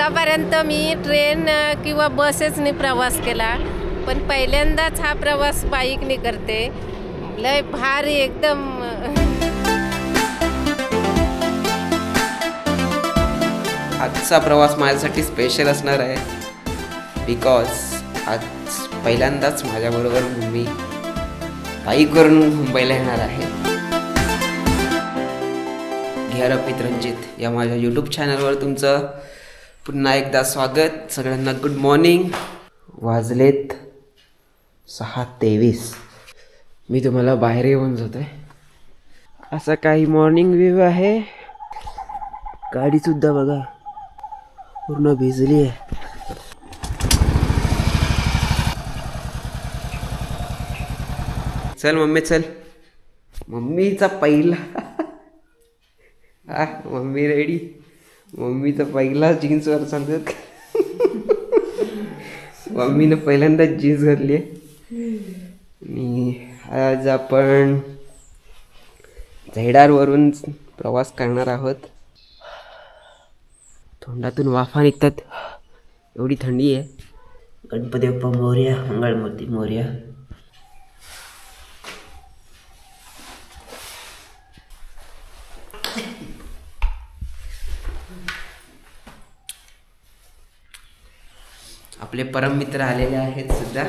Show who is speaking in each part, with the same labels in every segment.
Speaker 1: आतापर्यंत मी ट्रेन किंवा बसेसनी प्रवास केला, पण पहिल्यांदाच हा प्रवास बाईकने करते. लय भारी एकदम.
Speaker 2: आजचा प्रवास माझ्यासाठी स्पेशल असणार आहे, बिकॉज आज पहिल्यांदाच माझ्याबरोबर मम्मी बाईकवरून मुंबईला येणार आहे. घ्या रफित रणजित या माझ्या यूट्यूब चॅनलवर तुमचं पुन्हा एकदा स्वागत. सगळ्यांना गुड मॉर्निंग. वाजलेत 6:23. मी तुम्हाला बाहेर येऊन जातोय. असा काही मॉर्निंग व्ह्यू आहे. गाडीसुद्धा बघा पूर्ण भिजली आहे. चल मम्मी चल. मम्मीचा पहिला मम्मी रेडी. मम्मीचा पहिला जीन्सवर चालत. मम्मीनं पहिल्यांदाच जीन्स घातली आहे. आणि आज आपण झैडारवरून प्रवास करणार आहोत. तोंडातून वाफा निघतात, एवढी थंडी आहे. गणपती बाप्पा मोरया, मंगळमूर्ती मोरया. आपले परम मित्र आलेले आहेत सुद्धा,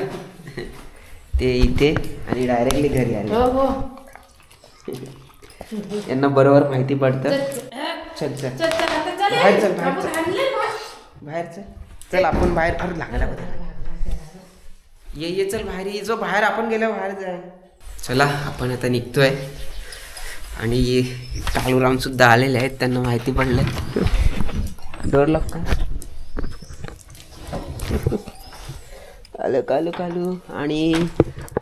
Speaker 2: ते इथे आणि डायरेक्टली घरी आले. यांना बरोबर माहिती पडतं. चल चल बाहेर चल, बाहेर चल, बाहेर चल. चल आपण बाहेर. अरे लागायला ये चल बाहेर ये. जो बाहेर आपण गेल्या बाहेर जाय. चला आपण आता निघतोय. आणि कालूराम सुद्धा आलेले आहेत, त्यांना माहिती पडलं. डोर लॉक का कालू कालू कालू. आणि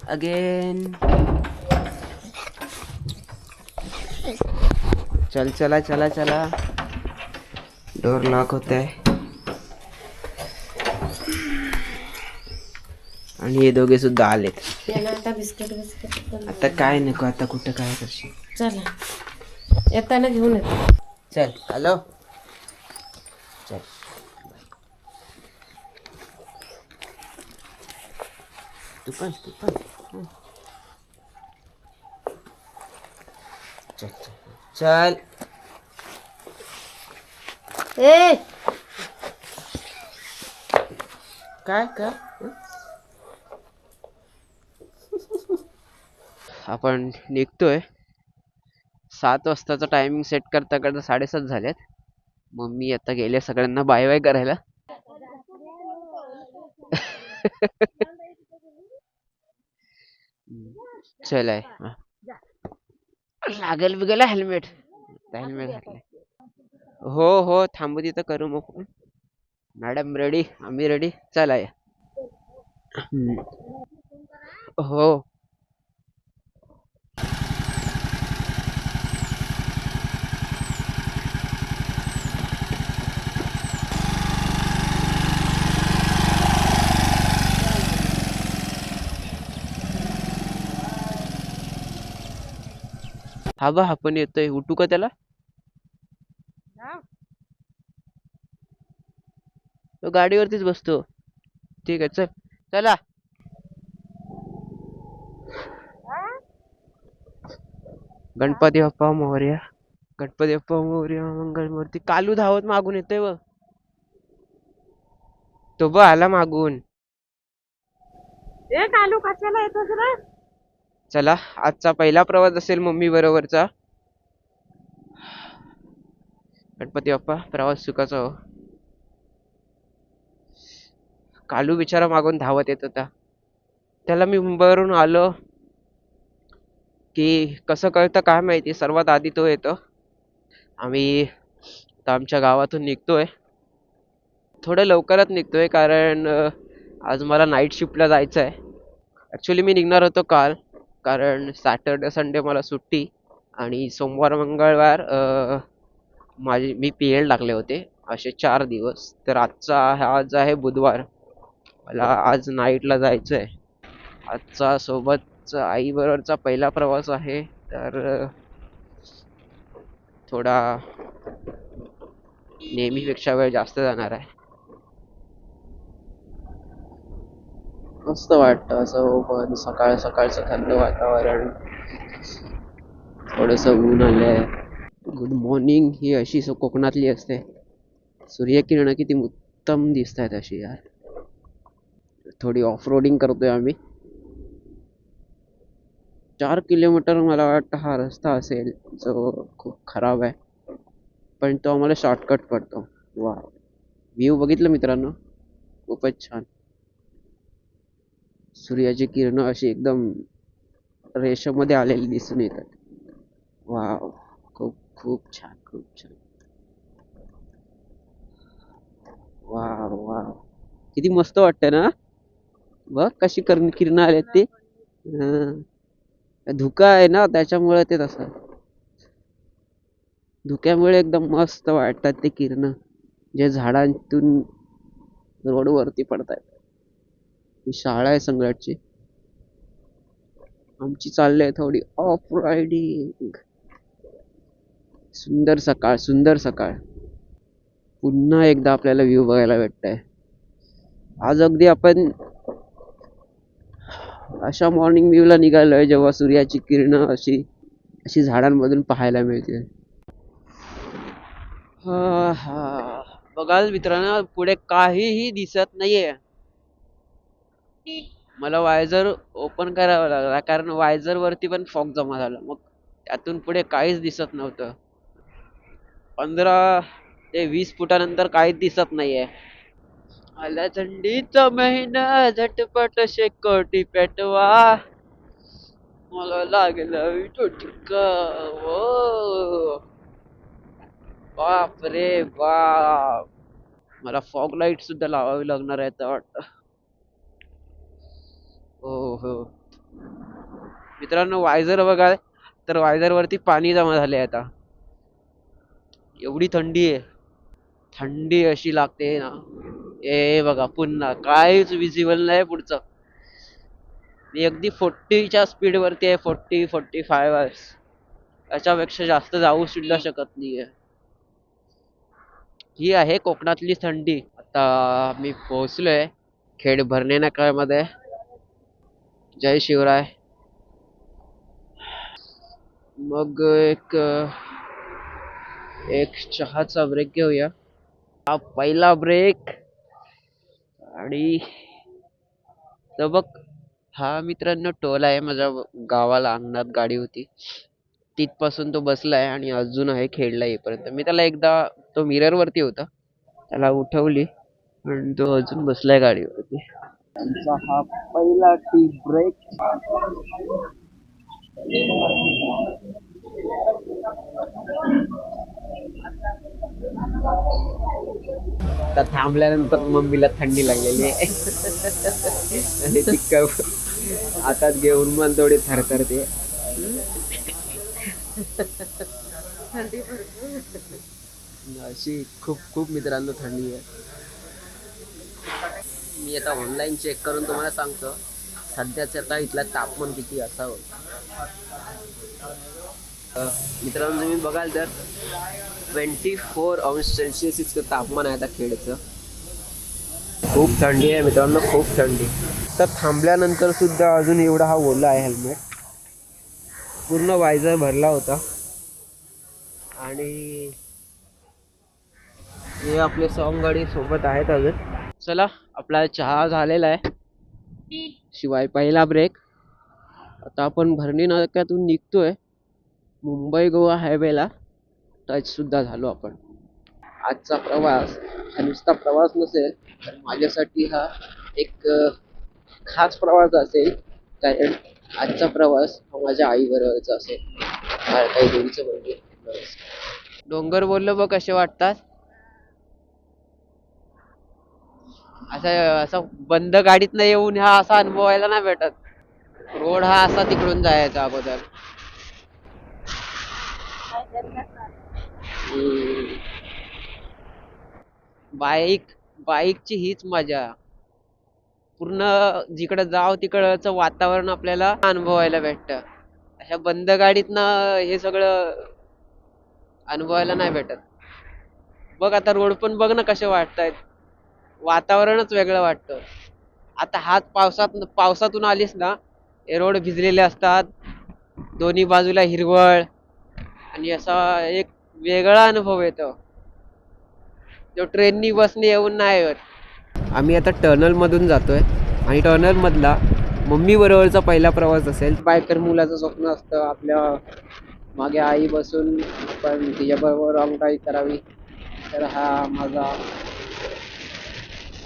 Speaker 2: अगेन चल चला चला चला. डोर लॉक होत आहे. आणि हे दोघे सुद्धा आलेत.
Speaker 1: आता बिस्किट
Speaker 2: आता काय नको, आता कुठं काय करशील.
Speaker 1: चला येताना घेऊन येतो.
Speaker 2: चल हॅलो चल. तू पण चल चल.
Speaker 1: ए
Speaker 2: काय का आपण निघतोय. 7 वाजताचा टायमिंग सेट करता करता 7:30 झालेत. मम्मी आता गेले सगळ्यांना बाय बाय करायला. चल आहे. लागेल बिगेल हेल्मेट. हेल्मेट घातलंय. हो हो थांबू तिथं करू मग. मॅडम रेडी, आम्ही रेडी. चल आहे. हो हा बा आपण येतोय. उठू का त्याला. तो गाडीवरतीच बसतो. ठीक आहे चल. चला गणपती बाप्पा मोरया. गणपती बाप्पा मोरया, मंगळमूर्ती. कालू धावत मागून येतोय व तो ब आला मागून.
Speaker 1: ए कालू कशाला येतोस रे.
Speaker 2: चला आजचा पहिला प्रवास असेल मम्मी बरोबरचा. गणपती बाप्पा प्रवास सुखाचा हो. कालू बिचारा मागून धावत येत होता. त्याला मी मुंबईवरून आलो की कसं कळतं काय माहिती, सर्वात आधी तो येतो. आम्ही आता आमच्या गावातून निघतोय. थोडं लवकरच निघतोय कारण आज मला नाईट शिफ्टला जायचं आहे. ॲक्च्युली मी निघणार होतो काल, कारण सॅटर्डे संडे मला सुट्टी आणि सोमवार मंगळवार मी PL टाकले होते असे 4 दिवस. तर आज आहे बुधवार. मला आज नाईटला जायचं आहे. आजचा सोबतचा आई बरोबरचा पहिला प्रवास आहे, तर थोडा नेहमीपेक्षा वेळ जास्त जाणार आहे. मस्त वाटतं असं ओपन सकाळ सकाळचं थंड वातावरण, थोडस ऊन आलंय. गुड मॉर्निंग ही अशी कोकणातली असते. सूर्यकिरण किती उत्तम दिसत आहेत अशी यार. थोडी ऑफ रोडिंग करतोय आम्ही. 4 किलोमीटर मला वाटतं हा रस्ता असेल जो खूप खराब आहे, पण तो आम्हाला शॉर्टकट पडतो. वा, व्ह्यू बघितलं मित्रांनो, खूपच छान. सूर्याची किरण अशी एकदम रेषेमध्ये आलेली दिसून येतात. वाव, खूप खूप छान, खूप छान. वाव वाव, किती मस्त वाटतं ना. बघ कशी किरण आलेत ते. हं. धुका आहे ना त्याच्यामुळे ते तसं, धुक्यामुळे एकदम मस्त वाटतात ते किरण जे झाडांतून रोड वरती पडतायत. ही शाळा आहे संगटची. आमची चालली आहे थोडी ऑफ रायडिंग. सुंदर सकाळ, सुंदर सकाळ. पुन्हा एकदा आपल्याला व्ह्यू बघायला भेटतंय. आज अगदी आपण अशा मॉर्निंग व्ह्यूला निघालोय जेव्हा सूर्याची किरण अशी अशी झाडांमधून पाहायला मिळते. हा हा, बघाल मित्रांनो पुढे काहीही दिसत नाहीये. मला वायझर ओपन करावा लागला कारण वायझर वरती पण फॉग जमा झाला, मग त्यातून पुढे काहीच दिसत नव्हतं. 15 ते 20 फुटानंतर काहीच दिसत नाहीये. आला थंडीचा महिना झटपट शेकोटी पेटवा, मला लागलं चटका. ओ बाप रे बाप, मला फॉग लाईट सुद्धा लावावी लागणार आहे आता वाटतं. हो हो मित्रांनो, वायझर बघा तर वायझर वरती पाणी जमा झाले आता. एवढी थंडी आहे, थंडी अशी लागते ना. ए बघा पुन्हा काहीच विजिबल नाही पुढचं. मी अगदी 40च्या स्पीड वरती आहे, 40-45 याच्यापेक्षा जास्त जाऊ सुद्धा शकत नाहीये. ही आहे कोकणातली थंडी. आता मी पोहोचलोय खेड भरणे नाक्यामध्ये. जय शिवराय. मग एक चहाचा ब्रेक घेऊया. हा पहिला ब्रेक. आणि तर बघ, हा मित्रांनो टोल आहे माझ्या गावाला. अंगणात गाडी होती तिथपासून तो बसलाय आणि अजून आहे खेडला येईपर्यंत. मी त्याला एकदा, तो मिरर वरती होता, त्याला उठवली आणि तो अजून बसलाय गाडीवरती. आमचा हा पहिला टी ब्रेक. तर थांबल्यानंतर मम्मीला थंडी लागलेली आहे आणि ती कप हातात घेऊन मन थोडी थरथरते. अशी खूप खूप मित्रांनो थंडी आहे. मी आता ऑनलाईन चेक करून तुम्हाला सांगतो सध्याचं आता इथलं तापमान किती असावं. मित्रांनो तुम्ही बघाल तर 24°C इतकं तापमान आहे आता खेडचं. खूप थंडी आहे मित्रांनो, खूप थंडी. तर थांबल्यानंतर सुद्धा अजून एवढा हा ओला आहे. हेल्मेट पूर्ण वायझर भरला होता. आणि हे आपले सॉन्ग गाडी सोबत आहेत अजून. चला, आपला चहा झालेला आहे, शिवाय पहिला ब्रेक. आता आपण भरणी नाक्यातून निघतोय. मुंबई गोवा हायवेला टच सुद्धा झालो आपण. आजचा प्रवास हा नुसता प्रवास नसेल तर माझ्यासाठी हा एक खास प्रवास असेल, कारण आजचा प्रवास हा माझ्या आई बरोबरचा असेल. काही देवीचं म्हणजे डोंगर बोललो बघ कसे वाटतात. असं बंद गाडीत नाही येऊन हा असा अनुभवायला नाही भेटत. रोड हा असा तिकडून जायचा अगोदर. बाईक बाईकची हीच मजा. पूर्ण जिकडे जाव तिकडचं वातावरण आपल्याला अनुभवायला भेटतं. अशा बंद गाडीतनं हे सगळं अनुभवायला नाही भेटत. बघ आता रोड पण बघ ना कसे वाटतायत, वातावरणच वेगळं वाटतं. आता हाच पावसातून आलीस ना, हे रोड भिजलेले असतात, दोन्ही बाजूला हिरवळ, आणि असा एक वेगळा अनुभव येतो जो ट्रेननी बसने येऊन नाही येत. आम्ही आता टनल मधून जातोय आणि टनल मधला मम्मी बरोबरचा पहिला प्रवास असेल. बायकर मुलाचं स्वप्न असतं आपल्या मागे आई बसून पण तिच्याबरोबर लॉंग ड्राईव्ह करावी. तर हा माझा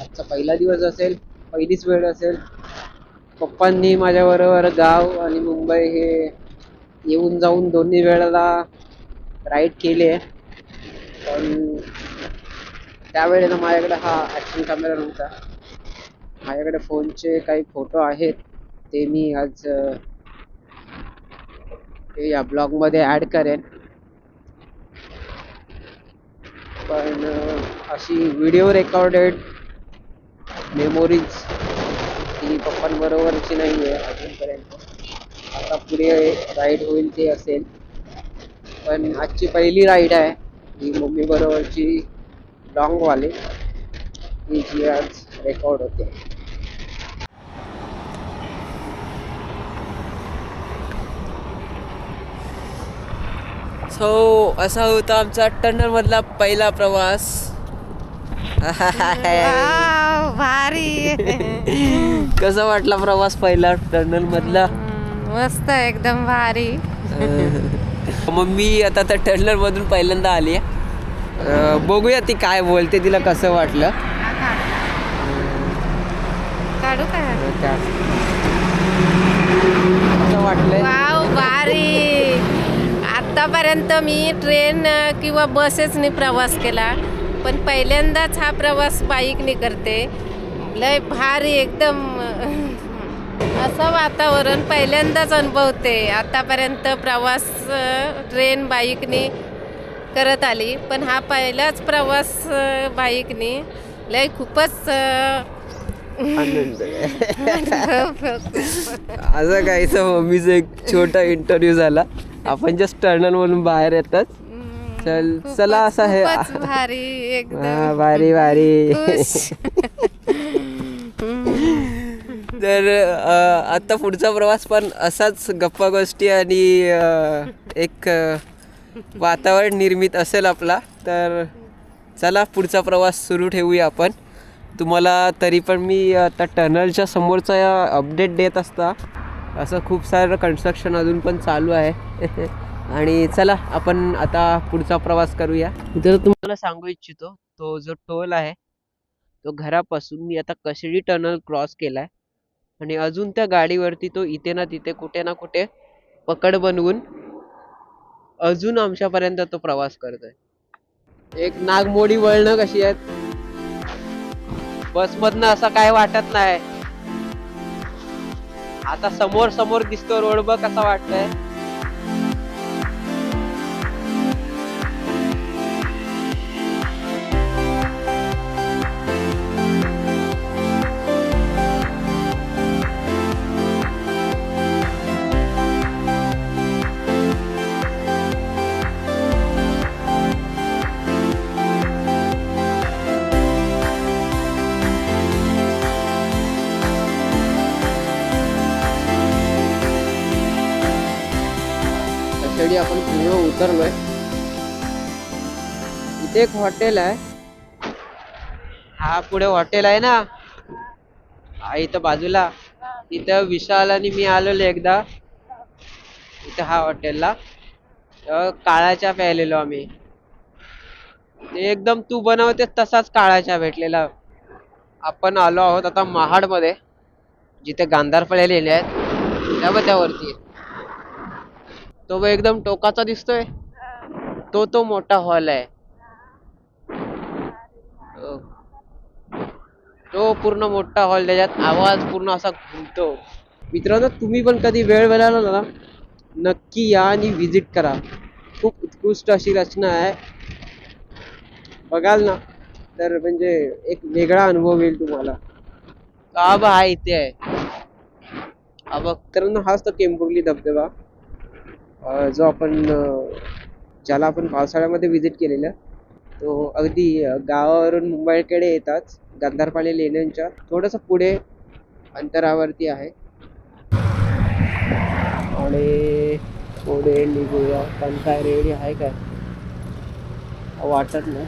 Speaker 2: आजचा पहिला दिवस असेल, पहिलीच वेळ असेल. पप्पांनी माझ्याबरोबर गाव आणि मुंबई हे येऊन जाऊन दोन्ही वेळेला राईड केले, पण त्यावेळेला माझ्याकडे हा ॲक्शन कॅमेरा नव्हता. माझ्याकडे फोनचे काही फोटो आहेत, ते मी आज या ब्लॉगमध्ये ॲड करेन. पण अशी व्हिडिओ रेकॉर्डेड मेमोरीज ही पप्पांबरोबरची नाही आहे अजूनपर्यंत. आता पुढे राईड होईल ते असेल, पण आजची पहिली राईड आहे ही मम्मी बरोबरची लॉंगवाली, ही जी आज रेकॉर्ड होते. सो असा होता आमचा टनल मधला पहिला प्रवास.
Speaker 1: भारी.
Speaker 2: कसा वाटला प्रवास पहिला टनल मधला?
Speaker 1: मस्त एकदम भारी.
Speaker 2: मम्मी आता त्या टनल मधून पहिल्यांदा आली. बघूया ती काय बोलते, तिला कसं वाटलं.
Speaker 1: काढू काय?
Speaker 2: कसं वाटलंय?
Speaker 1: वाव भारी. आतापर्यंत मी ट्रेन किंवा बसेसनी प्रवास केला, पण पहिल्यांदाच हा प्रवास बाईकने करते. लय भारी एकदम. असं वातावरण पहिल्यांदाच अनुभवते. आतापर्यंत प्रवास ट्रेन बाईकने करत आली, पण हा पहिलाच प्रवास बाईकने. लय खूपच
Speaker 2: आनंद. असं काहीचं मम्मीचा एक छोटा इंटरव्ह्यू झाला. आपण जस्ट टर्नल म्हणून बाहेर येतात. चला असं हे
Speaker 1: भारी एकदम
Speaker 2: भारी भारी. तर आता पुढचा प्रवास पण असाच गप्पा गोष्टी आणि एक वातावरण निर्मित असेल आपला. तर चला पुढचा प्रवास सुरू ठेवूया आपण. तुम्हाला तरी पण मी आता टनलच्या समोरचा अपडेट देत असता. असं खूप सारं कन्स्ट्रक्शन अजून पण चालू आहे. आणि चला आपण आता पुढचा प्रवास करूया. तर तुम्हाला सांगू इच्छितो, तो जो टोल आहे तो घरापासून मी आता कशिडी टनल क्रॉस केलाय, आणि अजून त्या गाडीवरती तो इथे ना तिथे कुठे ना कुठे पकड बनवून अजून आमच्यापर्यंत तो प्रवास करतोय. एक नागमोडी वळणं कशी आहेत, बसमधनं असं काय वाटत नाही. आता समोर समोर दिसतो रोड, बघ कसा वाटतंय. आपण पूर्ण उतरलोय. इथे एक हॉटेल आहे. हा पुढे हॉटेल आहे ना, इथं बाजूला. इथं विशाल आणि मी आलेलो एकदा इथं हा हॉटेलला. काळा चहा प्यायलेलो आम्ही. ते एकदम तू बनवते तसाच काळा चहा भेटलेला. आपण आलो आहोत आता महाड मध्ये, जिथे गांधार फळे लिहिले आहेत त्यावरती. तो एकदम टोकाचा दिसतोय, तो मोठा हॉल आहे. तो पूर्ण मोठा हॉल, त्याच्यात आवाज पूर्ण असा घुमतो. मित्रांनो, तुम्ही पण कधी वेळ मिळाला ना, नक्की या आणि विजिट करा. खूप उत्कृष्ट अशी रचना आहे. बघाल ना तर म्हणजे एक वेगळा अनुभव येईल तुम्हाला. आबा हा इथे आहे. मित्रांनो, हाच तो केंबुर्ली धबधबा जो आपण ज्याला आपण पावसाळ्यामध्ये विजिट केलेला. तो अगदी गावावरून मुंबईकडे येतात गांधारपाळे लेण्यांच्या थोडंसं पुढे अंतरावरती आहे आणि पुढे निघूया. पण काय रेडी आहे काय वाटत नाही.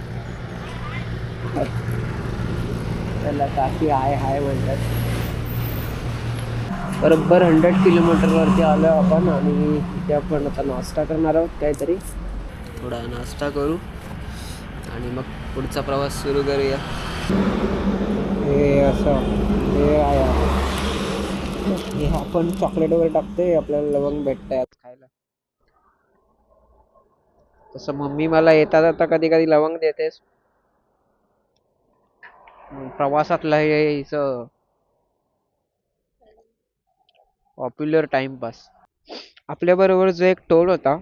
Speaker 2: त्याला काकी हाय म्हणतात. बरोबर 100 किलोमीटरवरती आलो आपण आणि इथे आपण आता नाश्ता करणार आहोत काहीतरी. थोडा नाश्ता करू आणि मग पुढचा प्रवास सुरू करूया. हे असं हे आहे. हे आपण चॉकलेट वगैरे टाकते, आपल्याला लवंग भेटतंय खायला. तसं मम्मी मला येता जाता कधी कधी लवंग देतेस. प्रवासातलं हे हिचं पॉप्युलर टाइमपास. आपल्या बरोबर जो एक टोल होता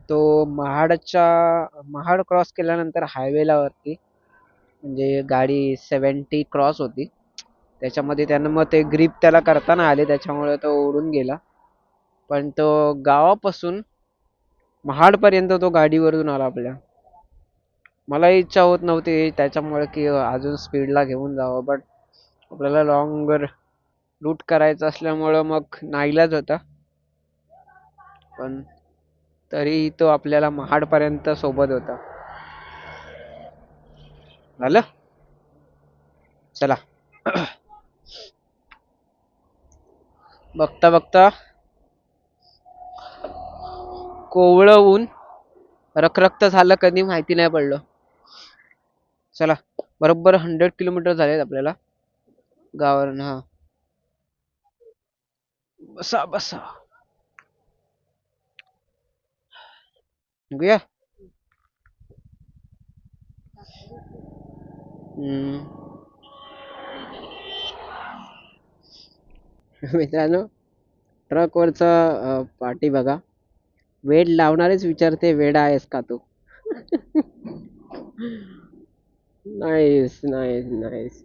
Speaker 2: तो महाड क्रॉस केल्यानंतर हायवेला वरती म्हणजे गाडी 70 क्रॉस होती. त्याच्यामध्ये त्यानं मग ते ग्रीप त्याला करताना आले, त्याच्यामुळे तो उडून गेला. पण तो गावापासून महाडपर्यंत तो गाडीवरून आला आपल्या. मला इच्छा होत नव्हती त्याच्यामुळे की अजून स्पीडला घेऊन जावं, बट आपल्याला लॉंगर रूट करायचं असल्यामुळं मग नाईलाज होता. पण तरीही तो आपल्याला महाडपर्यंत सोबत होता. झालं चला. बघता बघता कोवळं ऊन रखरखत झालं कधी माहिती नाही पडलं. चला बरोबर 100 किलोमीटर झालेत आपल्याला गावावरून. हा बसा बसा निघूया. मित्रांनो ट्रकवरचा पाठी बघा. वेड लावणारेच विचारते वेडा आहेस का तू. Nice nice nice.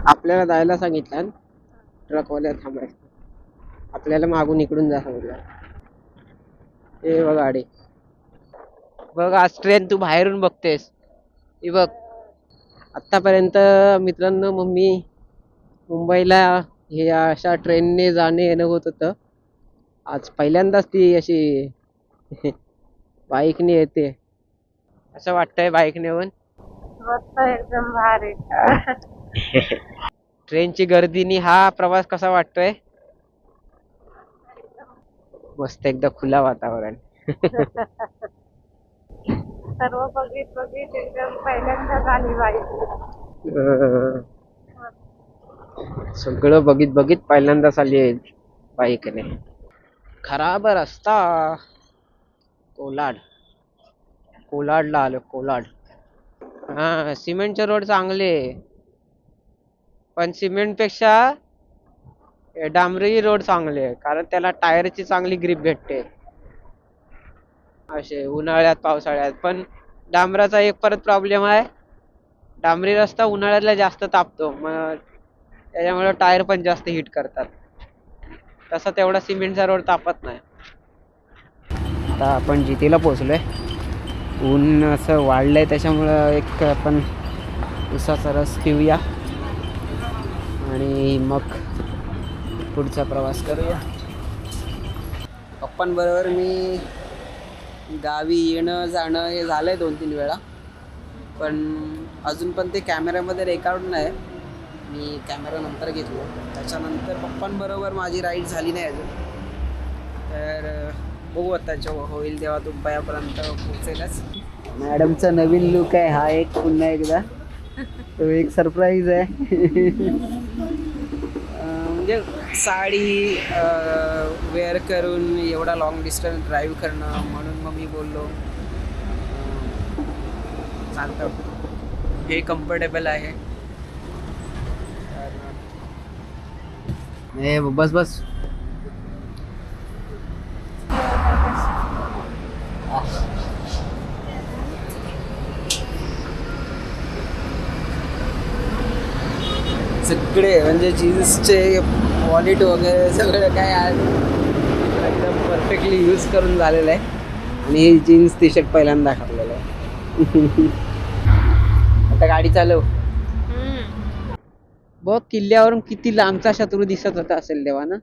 Speaker 2: आपल्याला जायला सांगितलं, ट्रकवाल्या थांबायचं. आपल्याला मागून इकडून जा सांगितलं. हे बघ गाडी बघ. आज ट्रेन तू बाहेरून बघतेस. हे बघ आतापर्यंत मित्रांनो मम्मी मुंबईला हे अशा ट्रेनने जाणे येणं होत होतं. आज पहिल्यांदाच ती अशी बाईकने येते. असं वाटतंय बाईकने येऊन.
Speaker 1: एकदम भारी.
Speaker 2: ट्रेनची गर्दीनी हा प्रवास कसा वाटतोय. मस्त एकदम खुला वातावरण.
Speaker 1: सर्व बघित एकदम पहिल्यांदाच आली बाईक.
Speaker 2: सगळं बघित पहिल्यांदाच आली बाईकने. खराब रस्ता. कोलाडला आलो. कोलाड. हा सिमेंटचे रोड चांगले, पण सिमेंट पेक्षा डांबरी रोड चांगले कारण त्याला टायरची चांगली ग्रिप भेटते असे उन्हाळ्यात पावसाळ्यात. पण डांबराचा एक परत प्रॉब्लेम आहे, डांबरी रस्ता उन्हाळ्यातला जास्त तापतो, मग त्याच्यामुळे टायर पण जास्त हिट करतात. तसा तेवढा सिमेंटचा रोड तापत नाही. आता आपण जितीला पोहोचलोय. ऊन असं वाढलंय त्याच्यामुळं एक आपण उसाचा रस पिऊया आणि मग पुढचा प्रवास करूया. पप्पांबरोबर मी गावी येणं जाणं हे झालंय 2-3 वेळा, पण अजून पण ते कॅमेऱ्यामध्ये रेकॉर्ड नाही. मी कॅमेरा नंतर घेतलो, त्याच्यानंतर पप्पांबरोबर माझी राईड झाली नाही अजून. तर बघू आता जेव्हा होईल तेव्हा तुमच्यापर्यंत पोहोचेलच. मॅडमचा नवीन लुक आहे हा एक पुन्हा एकदा. तो एक सरप्राईज आहे. म्हणजे साडी वेअर करून एवढा लॉंग डिस्टन्स ड्राईव्ह करणं, म्हणून मग मी बोललो चालतं, हे कम्फर्टेबल आहे. बस बस. सगळे म्हणजे जीन्सचे वॉलेट वगैरे सगळं काय एकदम परफेक्टली यूज करून झालेलं आहे.
Speaker 3: आणि जीन्स टी शर्ट पहिल्यांदा घातलेलं आहे. आता गाडी चालव. बघ किल्ल्यावरून किती लांबचा शत्रू दिसत होता असेल तेव्हा ना.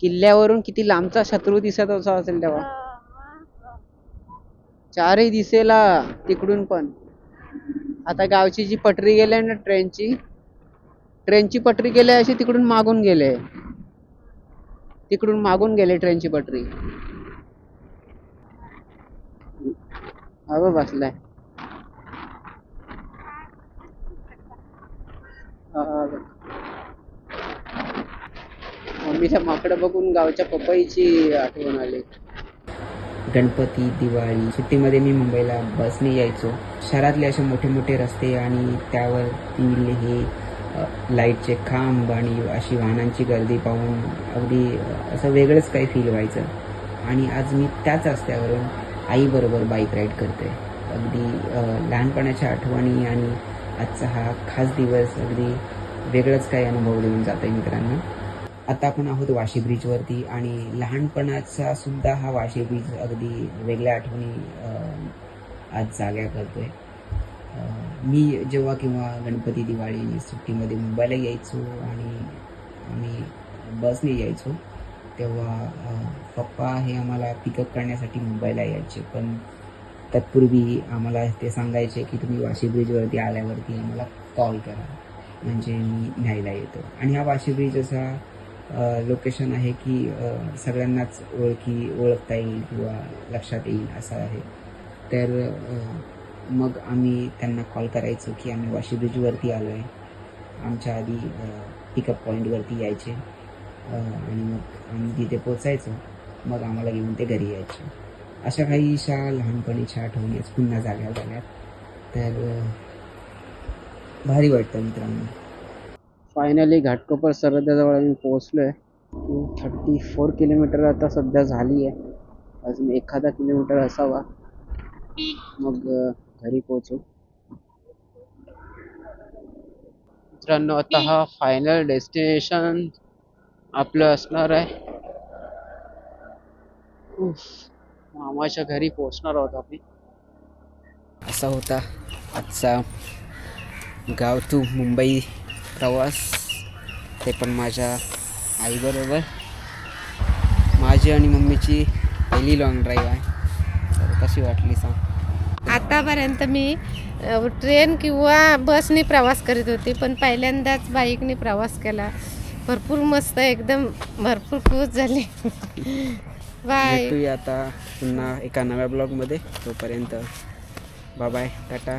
Speaker 3: किल्ल्यावरून किती लांबचा शत्रू दिसत होता असेल तेव्हा. चारही दिसेला तिकडून पण. आता गावची जी पटरी गेली ना ट्रेनची पटरी गेली अशी तिकडून मागून गेले. तिकडून मागून गेले ट्रेनची पटरी. अगं बसलाय. मम्मीच्या माकडं बघून गावच्या पपईची आठवण आली. गणपती दिवाळी सुट्टीमध्ये मी मुंबईला बसने यायचो. शहरातले असे मोठे मोठे रस्ते आणि त्यावरती हे लाईटचे खांब आणि अशी वाहनांची गर्दी पाहून अगदी असं वेगळंच काही फील व्हायचं. आणि आज मी त्याच रस्त्यावरून आईबरोबर बाईक राईड करते. अगदी लहानपणाच्या आठवणी आणि आजचा हा खास दिवस अगदी वेगळंच काही अनुभव देऊन जात आहे मित्रांनो. आता आपण आहोत वाशी ब्रिजवरती आणि लहानपणाचा सुद्धा हा वाशी ब्रिज अगदी वेगळ्या आठवणी आज जाग्या करतोय. मी जेव्हा किंवा गणपती दिवाळी सुट्टीमध्ये मुंबईला यायचो आणि आम्ही बसने यायचो तेव्हा पप्पा हे आम्हाला पिकअप करण्यासाठी मुंबईला यायचे. पण तत्पूर्वी आम्हाला ते सांगायचे की तुम्ही वाशी ब्रिजवरती आल्यावरती आम्हाला कॉल करा म्हणजे मी न्यायला येतो. आणि हा वाशी ब्रिज असा लोकेशन आहे की सगळ्यांनाच ओळखता येईल किंवा लक्षात येईल असं आहे. तर मग आम्ही त्यांना कॉल करायचो की आम्ही वाशी ब्रिजवरती आलो आहे. आमच्या आधी पिकअप पॉईंटवरती यायचे आणि मग आम्ही तिथे पोचायचो. मग आम्हाला घेऊन ते घरी यायचे. अशा काहीशा लहानपणीच्या आठवणी पुन्हा जाग्या झाल्यात. तर भारी वाटतं मित्रांनो. फायनली घाटकोपर सरहद्दाजवळ आम्ही पोहोचलोय. 34 किलोमीटर आता सध्या झाली आहे. अजून एखादा किलोमीटर असावा मग घरी पोहोचू. मित्रांनो आता हा फायनल डेस्टिनेशन आपलं असणार आहे. मामाच्या घरी पोहोचणार आहोत आम्ही. असा होता आजचा गाव टू मुंबई प्रवास. ते पण माझ्या आईबरोबर. माझी आणि मम्मीची पहिली लॉंग ड्राईव्ह आहे. तर कशी वाटली सांग.
Speaker 1: आतापर्यंत मी ट्रेन किंवा बसने प्रवास करीत होती पण पहिल्यांदाच बाईकने प्रवास केला. भरपूर मस्त एकदम भरपूर खुश झाले. बाय.
Speaker 3: भेटूया आता पुन्हा एका नव्या ब्लॉगमध्ये. तोपर्यंत बाय बाय टाटा.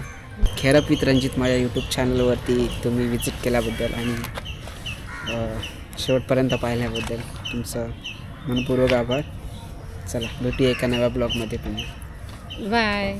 Speaker 3: खेरप विथ रंजित माझ्या यूट्यूब चॅनलवरती तुम्ही विजिट केल्याबद्दल आणि शेवटपर्यंत पाहिल्याबद्दल तुमचं मनपूर्वक आभार. चला भेटूया एका नव्या ब्लॉगमध्ये पुन्हा.
Speaker 1: बाय.